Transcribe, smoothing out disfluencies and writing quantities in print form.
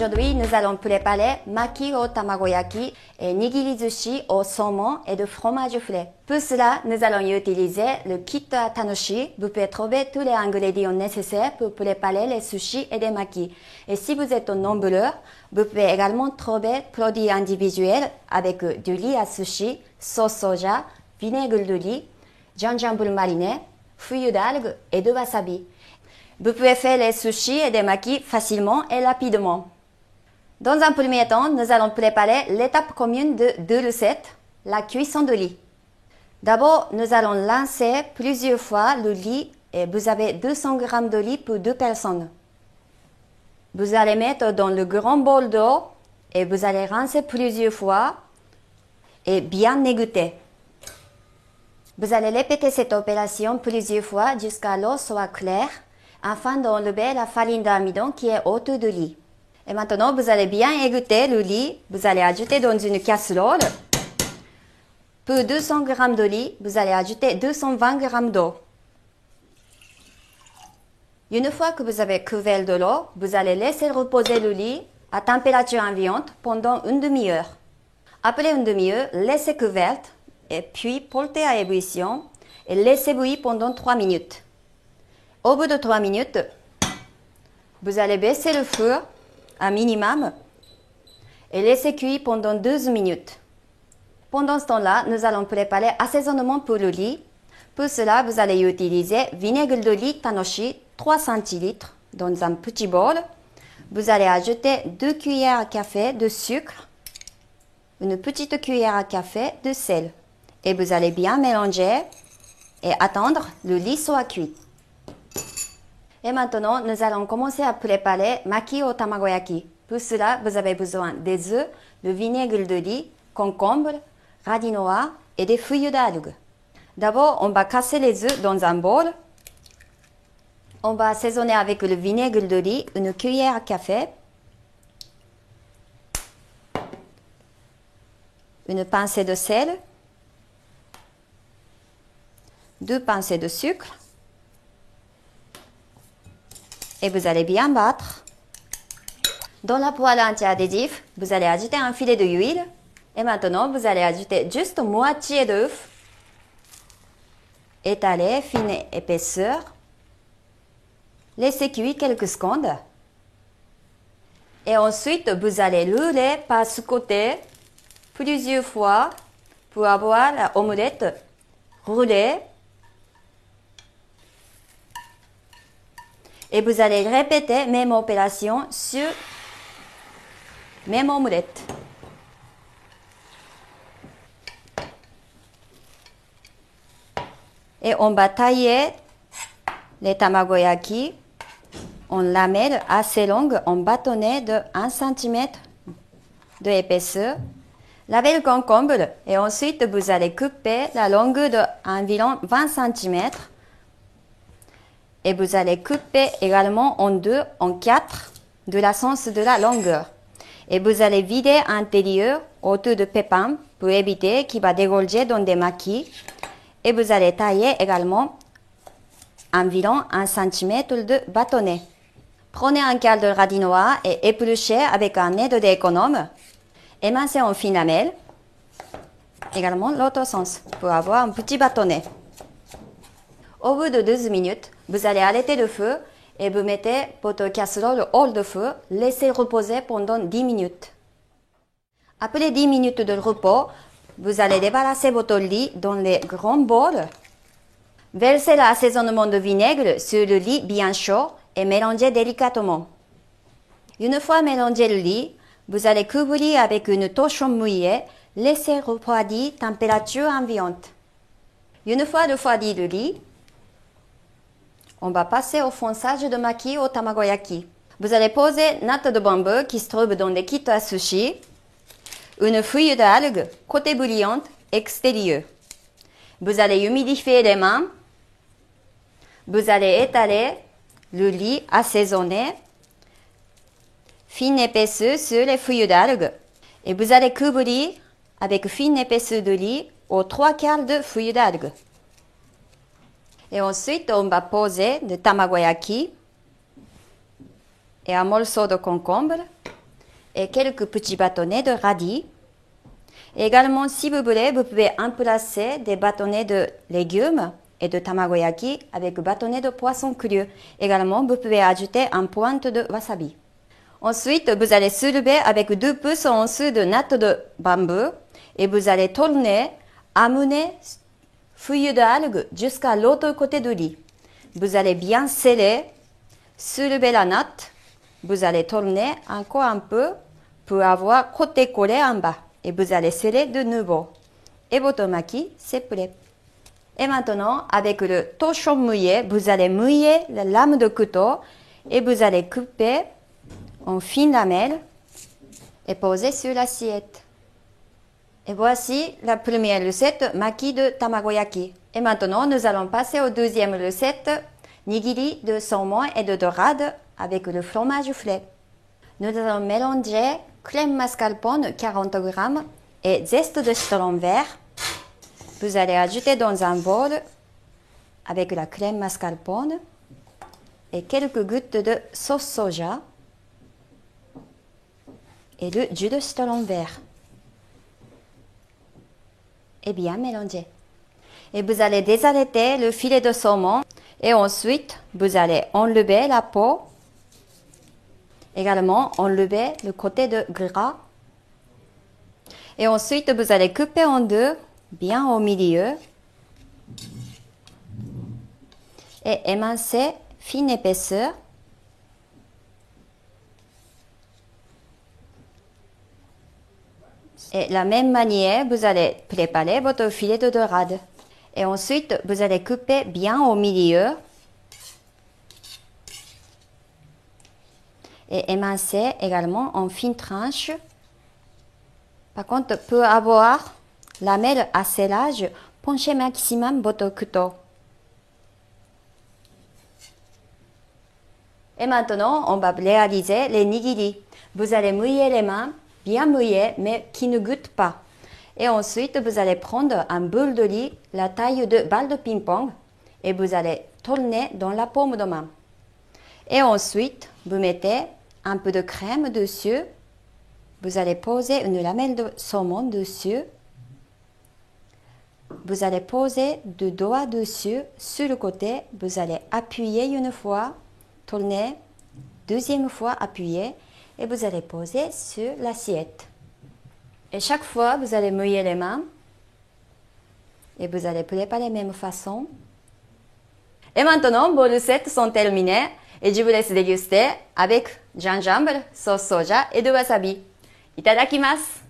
Aujourd'hui, nous allons préparer maki au tamagoyaki et nigiri sushi au saumon et de fromage frais. Pour cela, nous allons utiliser le kit Tanoshi. Vous pouvez trouver tous les ingrédients nécessaires pour préparer les sushis et les makis. Et si vous êtes nombreux, vous pouvez également trouver produits individuels avec du riz à sushi, sauce soja, vinaigre de riz, gingembre mariné, feuilles d'algues et de wasabi. Vous pouvez faire les sushis et les makis facilement et rapidement. Dans un premier temps, nous allons préparer l'étape commune de deux recettes, la cuisson de riz. D'abord, nous allons lancer plusieurs fois le riz et vous avez 200 g de riz pour 2 personnes. Vous allez mettre dans le grand bol d'eau et vous allez rincer plusieurs fois et bien égoutter. Vous allez répéter cette opération plusieurs fois jusqu'à l'eau soit claire afin d'enlever la farine d'amidon qui est autour du riz. Et maintenant, vous allez bien égoutter le riz. Vous allez ajouter dans une casserole. Pour 200 g de riz, vous allez ajouter 220 g d'eau. Une fois que vous avez couvert de l'eau, vous allez laisser reposer le riz à température ambiante pendant une demi-heure. Après une demi-heure, laissez couverte et puis portez à ébullition et laissez bouillir pendant 3 minutes. Au bout de 3 minutes, vous allez baisser le feu à minimum et laisser cuire pendant 12 minutes. Pendant ce temps-là, nous allons préparer assaisonnement pour le riz. Pour cela, vous allez utiliser vinaigre de riz Tanoshi 3 centilitres dans un petit bol. Vous allez ajouter 2 cuillères à café de sucre, une petite cuillère à café de sel. Et vous allez bien mélanger et attendre que le riz soit cuit. Et maintenant, nous allons commencer à préparer maki au tamagoyaki. Pour cela, vous avez besoin des œufs, de vinaigre de riz, concombre, radis noir et des feuilles d'algues. D'abord, on va casser les œufs dans un bol. On va assaisonner avec le vinaigre de riz, une cuillère à café, une pincée de sel, 2 pincées de sucre. Et vous allez bien battre. Dans la poêle anti-adhésif, vous allez ajouter un filet d'huile. Et maintenant, vous allez ajouter juste moitié d'œuf. Étaler, fine épaisseur. Laissez cuire quelques secondes. Et ensuite, vous allez rouler par ce côté plusieurs fois pour avoir la omelette roulée. Et vous allez répéter même opération sur même omelette. Et on va tailler les tamagoyaki en lamelles assez longues, en bâtonnets de 1 cm d'épaisseur. Lavez le concombre et ensuite vous allez couper la longueur d'environ 20 cm. Et vous allez couper également en 2, en 4 de la sens de la longueur. Et vous allez vider l'intérieur autour de pépins pour éviter qu'il va dégorger dans des makis. Et vous allez tailler également environ 1 cm de bâtonnet. Prenez un quart de radis noir et épluchez avec un aide d'économe. Émincez en fines lamelles. Également l'autre sens pour avoir un petit bâtonnet. Au bout de 12 minutes, vous allez arrêter le feu et vous mettez votre casserole hors de feu, laissez reposer pendant 10 minutes. Après 10 minutes de repos, vous allez débarrasser votre riz dans les grands bols. Versez l'assaisonnement de vinaigre sur le riz bien chaud et mélangez délicatement. Une fois mélangé le riz, vous allez couvrir avec une torchon mouillée, laissez refroidir température ambiante. Une fois refroidi le riz, on va passer au fonçage de maki au tamagoyaki. Vous allez poser natte de bambou qui se trouve dans les kits à sushi, une feuille d'algue côté bouillante extérieur. Vous allez humidifier les mains. Vous allez étaler le riz assaisonné, fine épaisseur sur les feuilles d'algue. Et vous allez couvrir avec fine épaisseur de riz aux 3/4 de feuilles d'algue. Et ensuite, on va poser le tamagoyaki et un morceau de concombre et quelques petits bâtonnets de radis. Et également, si vous voulez, vous pouvez remplacer des bâtonnets de légumes et de tamagoyaki avec bâtonnets de poisson cru. Également, vous pouvez ajouter une pointe de wasabi. Ensuite, vous allez soulever avec 2 pouces en dessous de natte de bambou et vous allez tourner, amener feuilles d'algues jusqu'à l'autre côté du lit. Vous allez bien sceller, soulever la natte, vous allez tourner encore un peu pour avoir côté collé en bas et vous allez sceller de nouveau. Et votre maki, c'est prêt. Et maintenant, avec le torchon mouillé, vous allez mouiller la lame de couteau et vous allez couper en fines lamelles et poser sur l'assiette. Et voici la première recette maki de tamagoyaki. Et maintenant, nous allons passer aux deuxième recette nigiri de saumon et de dorade avec le fromage frais. Nous allons mélanger crème mascarpone 40 g et zeste de citron vert. Vous allez ajouter dans un bol avec la crème mascarpone et quelques gouttes de sauce soja et le jus de citron vert. Et bien mélanger. Et vous allez désarrêter le filet de saumon et ensuite vous allez enlever la peau. Également enlever le côté de gras. Et ensuite vous allez couper en deux, bien au milieu. Et émincer fine épaisseur. Et de la même manière, vous allez préparer votre filet de dorade. Et ensuite, vous allez couper bien au milieu. Et émincer également en fines tranches. Par contre, pour avoir lamelle assez large, penchez maximum votre couteau. Et maintenant, on va réaliser les nigiri. Vous allez mouiller les mains, bien mouillées, mais qui ne goûtent pas. Et ensuite, vous allez prendre un bol de riz, la taille de balle de ping-pong, et vous allez tourner dans la paume de main. Et ensuite, vous mettez un peu de crème dessus. Vous allez poser une lamelle de saumon dessus. Vous allez poser deux doigts dessus, sur le côté. Vous allez appuyer une fois, tourner, deuxième fois appuyer, et vous allez poser sur l'assiette. Et chaque fois, vous allez mouiller les mains et vous allez préparer de la même façon. Et maintenant, vos recettes sont terminées et je vous laisse déguster avec gingembre, sauce soja et de wasabi. Itadakimasu!